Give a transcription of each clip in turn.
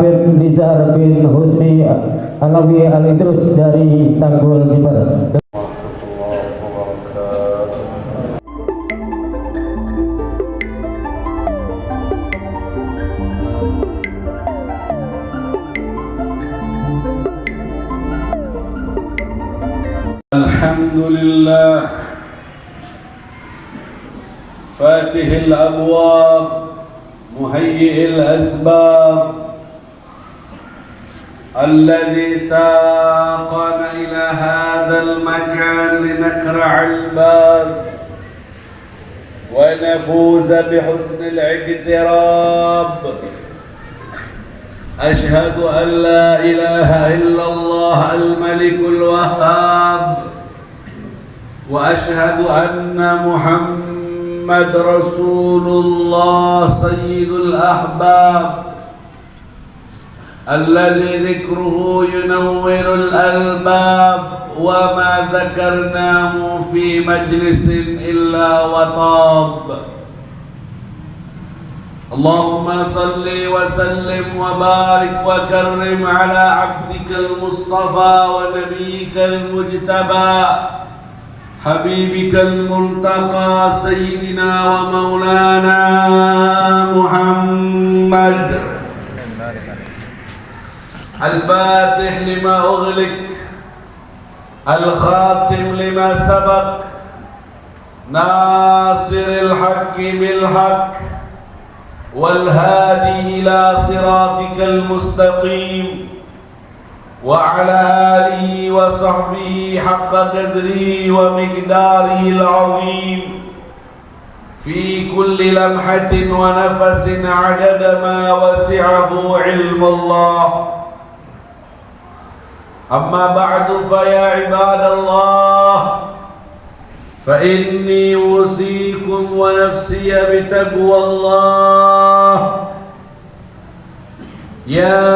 Habib Nizar bin Husni Alawi Al-Idrus dari Tanggul Jember. Alhamdulillah Fatihil Abwab Muhayyi'il Asbab الذي ساقنا إلى هذا المكان لنقرع الباب ونفوز بحسن الاقتراب. أشهد أن لا إله إلا الله الملك الوهاب، وأشهد أن محمد رسول الله سيد الأحباب الذي ذكره ينور الألباب، وما ذكرناه في مجلس إلا وطاب. اللهم صل وسلم وبارك وكرم على عبدك المصطفى ونبيك المجتبى حبيبك المرتقى سيدنا ومولانا محمد الفاتح لما أغلق الخاتم لما سبق ناصر الحق بالحق والهادي إلى صراطك المستقيم، وعلى آله وصحبه حق قدره ومقداره العظيم في كل لمحة ونفس عدد ما وسعه علم الله. أما بعد فيا عباد الله، فإني أوصيكم ونفسي بتقوى الله. يا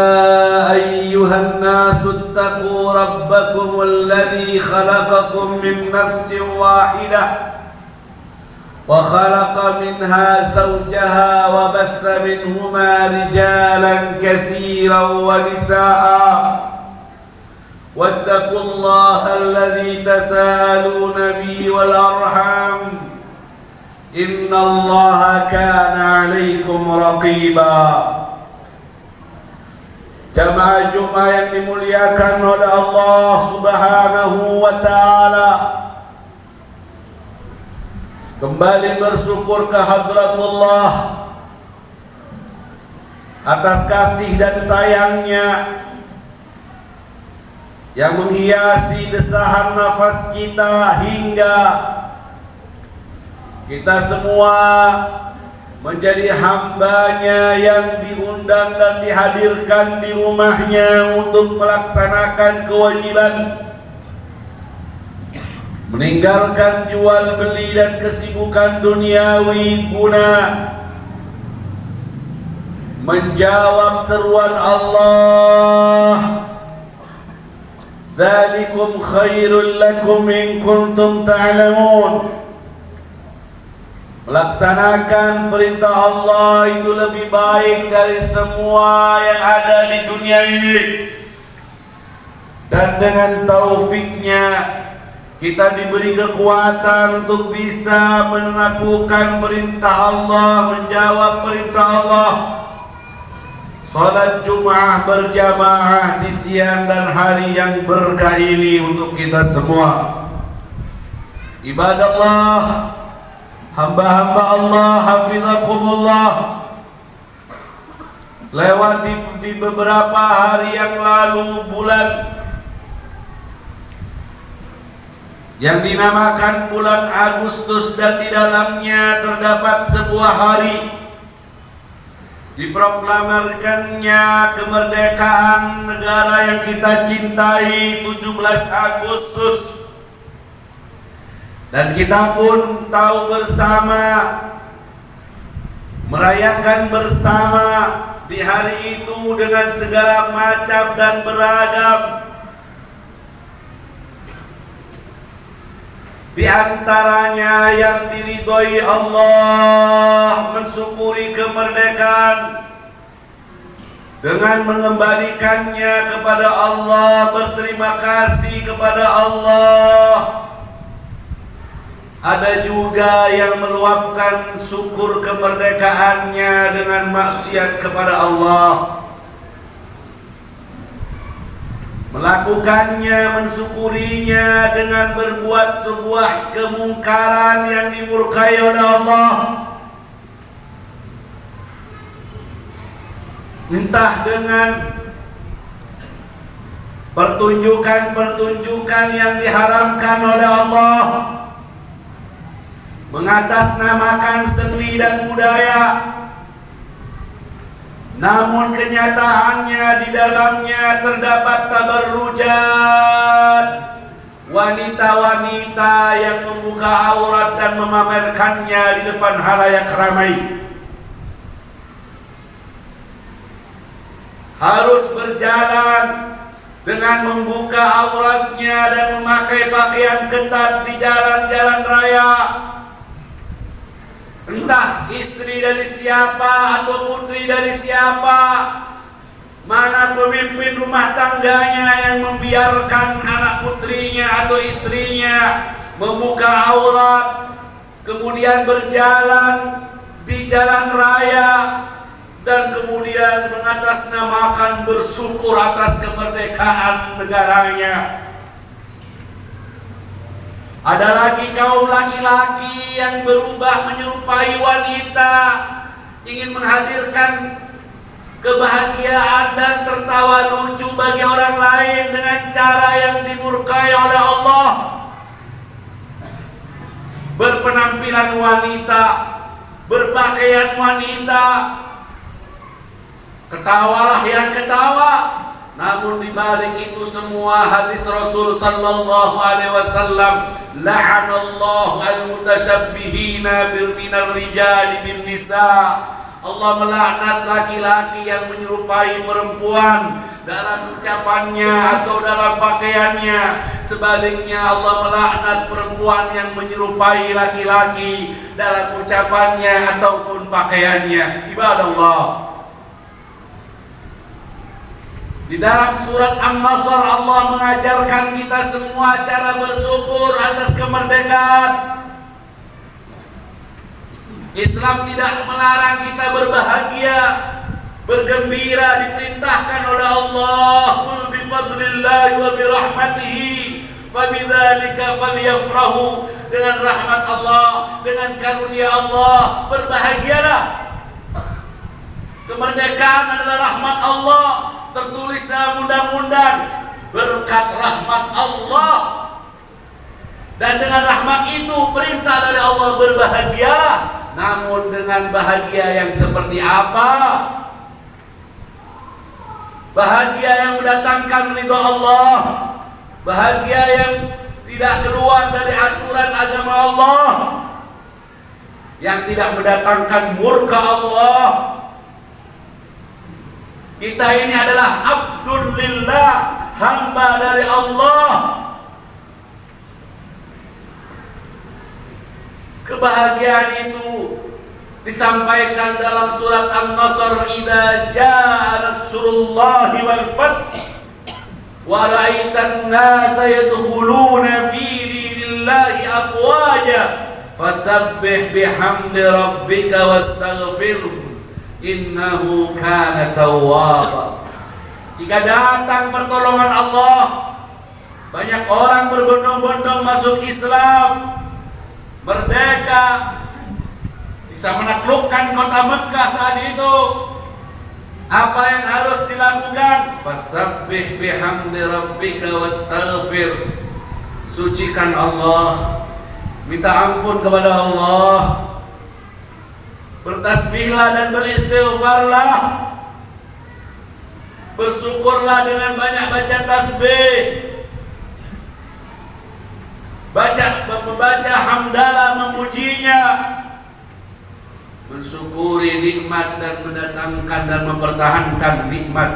أيها الناس اتقوا ربكم الذي خلقكم من نفس واحدة وخلق منها زوجها وبث منهما رجالا كثيرا ونساء، واتقوا الله الذي تساءلون به والأرحام إن الله كان عليكم رقيبا. Jamaah Jumat yang dimuliakan oleh Allah Subhanahu wa Ta'ala, kembali bersyukur kehadratullah atas kasih dan sayangnya yang menghiasi desahan nafas kita hingga kita semua menjadi hambanya yang diundang dan dihadirkan di rumahnya untuk melaksanakan kewajiban, meninggalkan jual beli dan kesibukan duniawi guna menjawab seruan Allah, dzalikum khairul lakum in kuntum ta'lamun. Melaksanakan perintah Allah itu lebih baik dari semua yang ada di dunia ini. Dan dengan taufiknya kita diberi kekuatan untuk bisa melakukan perintah Allah, menjawab perintah Allah. Salat Jumat berjamaah di siang dan hari yang berkah ini untuk kita semua. Ibadallah, hamba-hamba Allah, hafizakumullah, lewat di beberapa hari yang lalu bulan yang dinamakan bulan Agustus, dan di dalamnya terdapat sebuah hari diproklamirkannya kemerdekaan negara yang kita cintai, 17 Agustus. Dan kita pun tahu bersama, merayakan bersama di hari itu dengan segala macam dan beragam. Di antaranya yang diridhoi Allah, mensyukuri kemerdekaan dengan mengembalikannya kepada Allah, berterima kasih kepada Allah. Ada juga yang meluapkan syukur kemerdekaannya dengan maksiat kepada Allah, melakukannya, mensyukurinya dengan berbuat sebuah kemungkaran yang dimurkai oleh Allah, entah dengan pertunjukan-pertunjukan yang diharamkan oleh Allah, mengatasnamakan seni dan budaya, namun kenyataannya di dalamnya terdapat tabarrujat, wanita-wanita yang membuka aurat dan memamerkannya di depan halayak ramai. Harus berjalan dengan membuka auratnya dan memakai pakaian ketat di jalan-jalan raya. Entah istri dari siapa atau putri dari siapa, mana pemimpin rumah tangganya yang membiarkan anak putrinya atau istrinya membuka aurat, kemudian berjalan di jalan raya, dan kemudian mengatasnamakan bersyukur atas kemerdekaan negaranya. Ada lagi kaum laki-laki yang berubah menyerupai wanita, ingin menghadirkan kebahagiaan dan tertawa lucu bagi orang lain dengan cara yang dimurkai oleh Allah. Berpenampilan wanita, berpakaian wanita, ketawalah yang ketawa. Namun di balik itu semua hadis Rasul sallallahu alaihi wasallam, la'anallahu al-mutasyabbihina minar rijali bin nisa. Allah melaknat laki-laki yang menyerupai perempuan dalam ucapannya atau dalam pakaiannya. Sebaliknya Allah melaknat perempuan yang menyerupai laki-laki dalam ucapannya ataupun pakaiannya. Ibadallah, di dalam surat An-Nasr Allah mengajarkan kita semua cara bersyukur atas kemerdekaan. Islam tidak melarang kita berbahagia, bergembira, diperintahkan oleh Allah, qul bi fadlillahi wa bi rahmatihi fabidzalika falyafrahu. Dengan rahmat Allah, dengan karunia Allah, berbahagialah. Kemerdekaan adalah rahmat Allah, tertulis dalam undang-undang, berkat rahmat Allah. Dan dengan rahmat itu perintah dari Allah, berbahagialah. Namun dengan bahagia yang seperti apa? Bahagia yang mendatangkan ridha Allah, bahagia yang tidak keluar dari aturan agama Allah, yang tidak mendatangkan murka Allah. Kita ini adalah abdul lillah, hamba dari Allah. Kebahagiaan itu disampaikan dalam surat An-Nasr, idza jaa nasrullahi wal fath wa ra'aitan nasa yadkhuluna fi dinillahi afwaja fasabbih bihamdi rabbika wastaghfirhu innahu kana tawwaba. Jika datang pertolongan Allah, banyak orang berbondong-bondong masuk Islam, merdeka, bisa menaklukkan kota Mekah saat itu. Apa yang harus dilakukan? Fasabbih bihamdi rabbika wastaghfir. Sucikan Allah, minta ampun kepada Allah, bertasbihlah dan beristighfarlah, bersyukurlah dengan banyak baca tasbih, membaca hamdalah, memujinya, mensyukuri nikmat dan mendatangkan dan mempertahankan nikmat.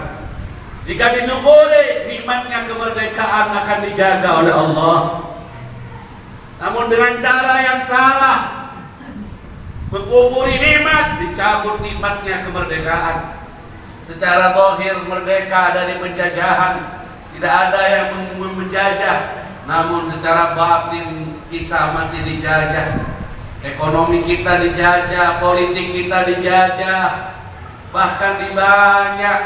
Jika disyukuri, nikmatnya kemerdekaan akan dijaga oleh Allah. Namun dengan cara yang salah, mengkufuri nikmat, dicabut nikmatnya kemerdekaan. secara zahir merdeka dari penjajahan, tidak ada yang menjajah, namun secara batin kita masih dijajah. Ekonomi kita dijajah, politik kita dijajah, bahkan di banyak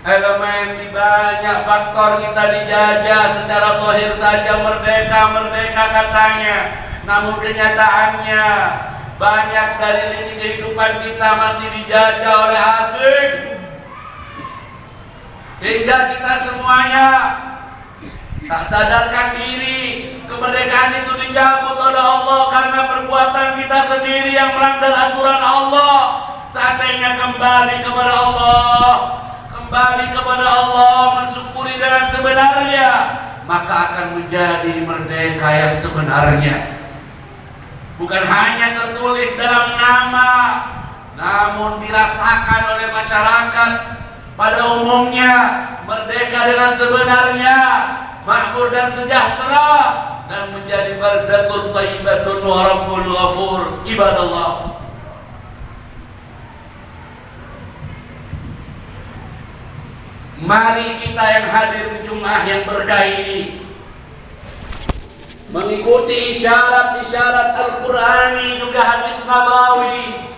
elemen, di banyak faktor kita dijajah. Secara zahir saja merdeka, merdeka katanya, namun kenyataannya banyak dari lini kehidupan kita masih dijajah oleh asing, hingga kita semuanya tak sadarkan diri kemerdekaan itu dicabut oleh Allah karena perbuatan kita sendiri yang melanggar aturan Allah. Seandainya kembali kepada Allah, kembali kepada Allah, mensyukuri dengan sebenarnya, maka akan menjadi merdeka yang sebenarnya. Bukan hanya tertulis dalam nama, namun dirasakan oleh masyarakat pada umumnya. Merdeka dengan sebenarnya, makmur dan sejahtera, dan menjadi baldatun thayyibatun wa rabbun ghafur. Ibadallah, mari kita yang hadir di Jumat yang berkah ini mengikuti isyarat-isyarat Al-Qur'ani juga hadis Nabawi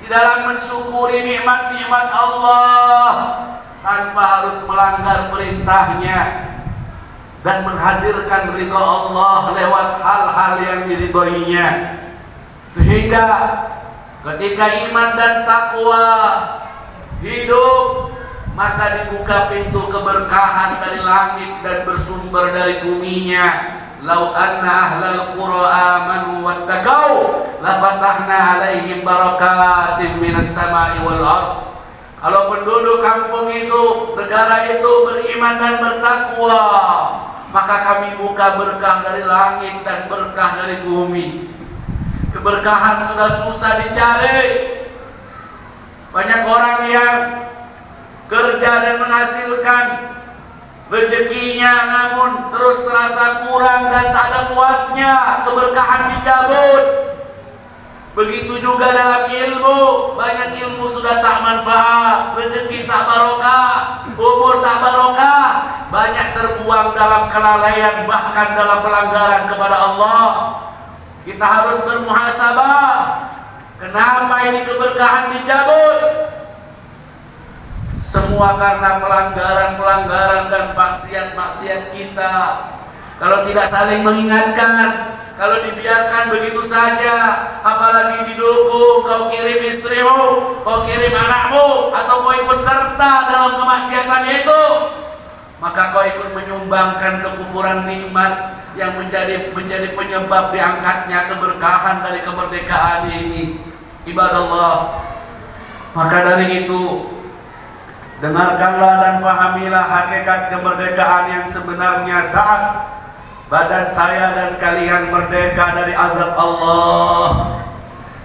di dalam mensyukuri nikmat-nikmat Allah tanpa harus melanggar perintahnya dan menghadirkan ridha Allah lewat hal-hal yang diridhoinya, sehingga ketika iman dan takwa hidup, maka dibuka pintu keberkahan dari langit dan bersumber dari buminya. Lau anna ahlal qura amanu wattaqau lafatahna alaihim barakatim minas sama'i wal ard. Kalau penduduk kampung itu, negara itu beriman dan bertakwa, maka kami buka berkah dari langit dan berkah dari bumi. Keberkahan sudah susah dicari. Banyak orang yang kerja dan menghasilkan rezekinya, namun terus terasa kurang dan tak ada puasnya. Keberkahan dicabut. Begitu juga dalam ilmu, banyak ilmu sudah tak manfaat, rezeki tak barokah, umur tak barokah, banyak terbuang dalam kelalaian, bahkan dalam pelanggaran kepada Allah. Kita harus bermuhasabah. Kenapa ini keberkahan dicabut? Semua karena pelanggaran-pelanggaran dan maksiat-maksiat kita. Kalau tidak saling mengingatkan, kalau dibiarkan begitu saja, apalagi didukung, kau kirim istrimu, kau kirim anakmu, atau kau ikut serta dalam kemaksiatan itu, maka kau ikut menyumbangkan kekufuran nikmat yang menjadi penyebab diangkatnya keberkahan dari kemerdekaan ini. Ibadallah, maka dari itu, dengarkanlah dan fahamilah hakikat kemerdekaan yang sebenarnya saat badan saya dan kalian merdeka dari azab Allah,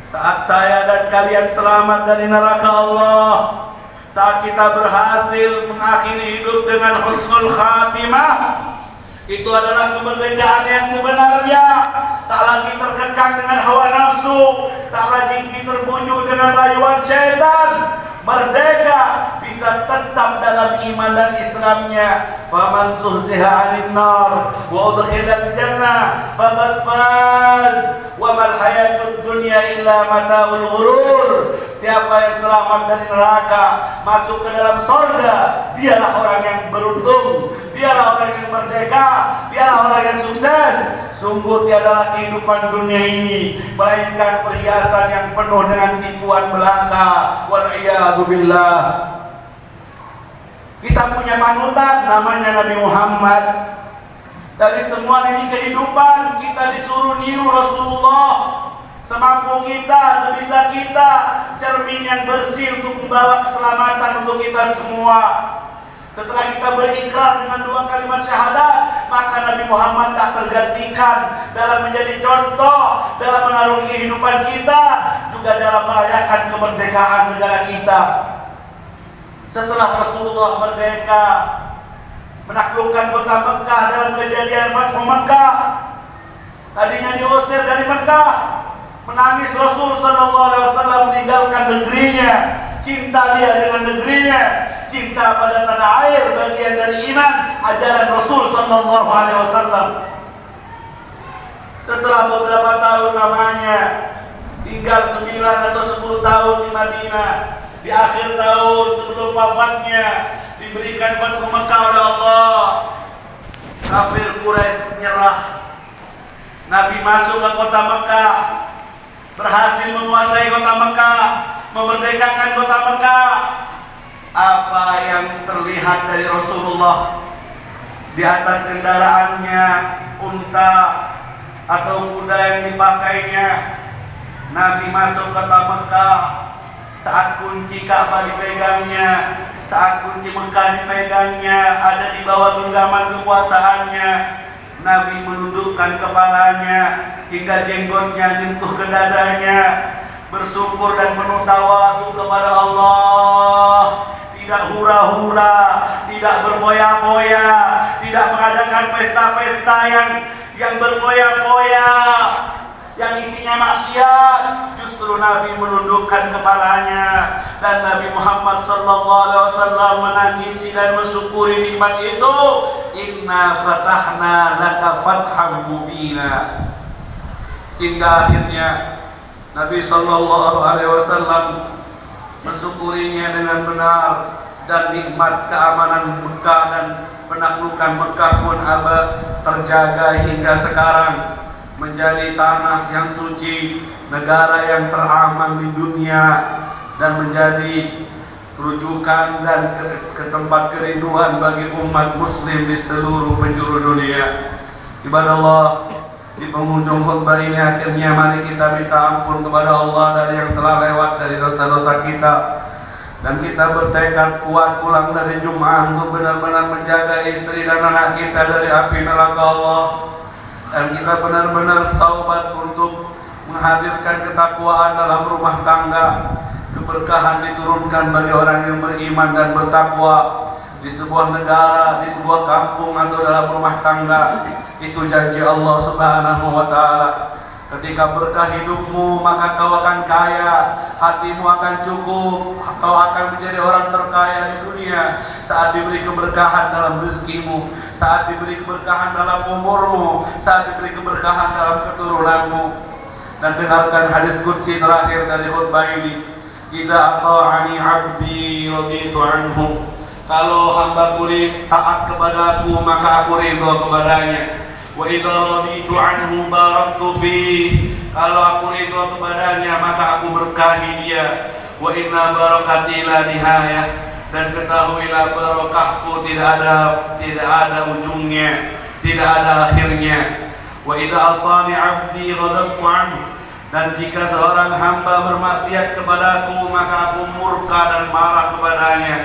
saat saya dan kalian selamat dari neraka Allah, saat kita berhasil mengakhiri hidup dengan husnul khatimah. Itu adalah kemerdekaan yang sebenarnya. Tak lagi terkekang dengan hawa nafsu, tak lagi terbujuk dengan rayuan syaitan. Merdeka bisa tetap dalam iman dan Islamnya. Faman zuhziha 'anil nar wa udkhilal jannah faqad faz wa mal hayatud dunya illa mata'ul ghurur. Siapa yang selamat dari neraka, masuk ke dalam surga, dialah orang yang beruntung, dialah orang yang merdeka, dialah orang yang sukses. Sungguh tiadalah kehidupan dunia ini melainkan perhiasan yang penuh dengan tipuan belaka. Wal-iyadu billah. Kita punya panutan namanya Nabi Muhammad. Dari semua ini kehidupan kita disuruh niru Rasulullah. Semampu kita, sebisa kita, cermin yang bersih untuk membawa keselamatan untuk kita semua. Setelah kita berikrar dengan 2 kalimat syahadat, maka Nabi Muhammad tak tergantikan dalam menjadi contoh, dalam mengarungi kehidupan kita, juga dalam merayakan kemerdekaan negara kita. Setelah Rasulullah merdeka, menaklukkan kota Mekah dalam kejadian Fathu Mekah, tadinya diusir dari Mekah, menangis Rasul sallallahu alaihi wasallam meninggalkan negerinya, cinta dia dengan negerinya, cinta pada tanah air, bagian dari iman, ajaran Rasul sallallahu alaihi wasallam. Setelah beberapa tahun lamanya, tinggal 9 atau 10 tahun di Madinah, di akhir tahun sebelum wafatnya diberikan Fathu Mekah oleh Allah. Kafir Quraisy menyerah. Nabi masuk ke kota Mekah, berhasil menguasai kota Mekah, memerdekakan kota Mekah. Apa yang terlihat dari Rasulullah di atas kendaraannya, unta atau kuda yang dipakainya, Nabi masuk kota Mekah. Saat kunci Ka'bah dipegangnya, saat kunci Mekah dipegangnya, ada di bawah genggaman kekuasaannya. Nabi menundukkan kepalanya hingga jenggotnya nyentuh ke dadanya, bersyukur dan penuh tawadhu kepada Allah. Tidak hura-hura, tidak berfoya-foya, tidak mengadakan pesta-pesta yang berfoya-foya, yang isinya maksiat. Justru Nabi menundukkan kepalanya, dan Nabi Muhammad sallallahu alaihi wasallam menangisi dan mensyukuri nikmat itu. Inna fatahna laka fatham mubina. Hingga akhirnya Nabi sallallahu alaihi wasallam mensyukurinya dengan benar, dan nikmat keamanan Mekah dan penaklukan Mekah pun terjaga hingga sekarang, menjadi tanah yang suci, negara yang teraman di dunia, dan menjadi rujukan dan ke tempat kerinduan bagi umat muslim di seluruh penjuru dunia. Ibadah Allah, di penghujung khutbah ini akhirnya mari kita minta ampun kepada Allah dari yang telah lewat dari dosa-dosa kita, dan kita bertekad kuat pulang dari Jum'ah untuk benar-benar menjaga istri dan anak kita dari api neraka Allah. Dan kita benar-benar taubat untuk menghadirkan ketakwaan dalam rumah tangga. Keberkahan diturunkan bagi orang yang beriman dan bertakwa di sebuah negara, di sebuah kampung atau dalam rumah tangga. Itu janji Allah Subhanahu wa ta'ala. Ketika berkah hidupmu, maka kau akan kaya, hatimu akan cukup, kau akan menjadi orang terkaya di dunia. Saat diberi keberkahan dalam rezekimu, saat diberi keberkahan dalam umurmu, saat diberi keberkahan dalam keturunanmu. Dan dengarkan hadis qudsi terakhir dari khutbah ini. Idza ata'ani 'abdi raditu anhu. Kalau hambaku taat kepadaku, maka aku ridha kepadanya. Wa idza raditu anhu baraktu fihi. Kalau aku ridha kepadanya, maka aku berkahi dia. Wa inna barakati la nihayah. Dan ketahuilah barakahku tidak ada ujungnya, tidak ada akhirnya. Wa idza asani 'abdi ghadabtu anhu. Dan jika seorang hamba bermaksiat kepadaku, maka aku murka dan marah kepadanya.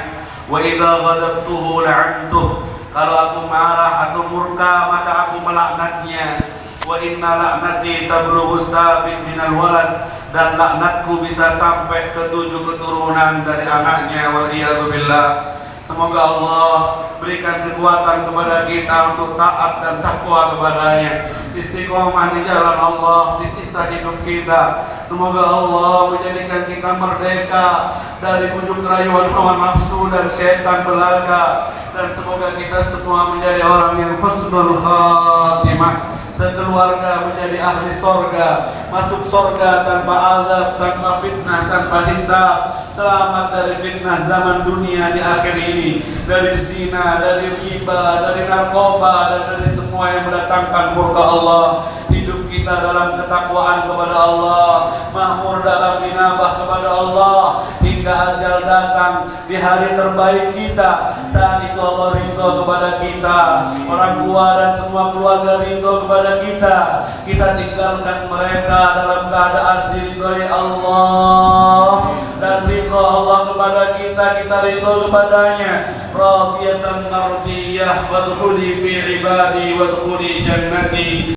Wa idza ghadabtuhu la'antuh. Kalau aku marah atau murka, maka aku melaknatnya. Wa inna la'nati tablughu sabi' minal walad. Dan laknatku bisa sampai ke 7 keturunan dari anaknya. Wal iyadu billah. Semoga Allah berikan kekuatan kepada kita untuk taat dan takwa kepadanya, istiqomah di jalan Allah di sisa hidup kita. Semoga Allah menjadikan kita merdeka dari bujuk rayuan hawa nafsu dan syaitan belaka, dan semoga kita semua menjadi orang yang husnul khatimah, sekeluarga menjadi ahli sorga, masuk sorga tanpa azab, tanpa fitnah, tanpa hisab, selamat dari fitnah zaman dunia di akhir ini, dari zina, dari riba, dari narkoba, dan dari semua yang mendatangkan murka Allah. Hidup kita dalam ketakwaan kepada Allah, makmur dalam inabah kepada Allah, hingga ajal datang di hari terbaik kita. Saat itu Allah ridho kepada kita, orang tua dan semua keluarga ridho kepada kita. Kita tinggalkan mereka dalam keadaan diridhoi Allah, dan ridho Allah kepada kita, kita ridho kepadanya. Radiyatan mardiyah fadkhuli fi ibadi wadkhuli jannati.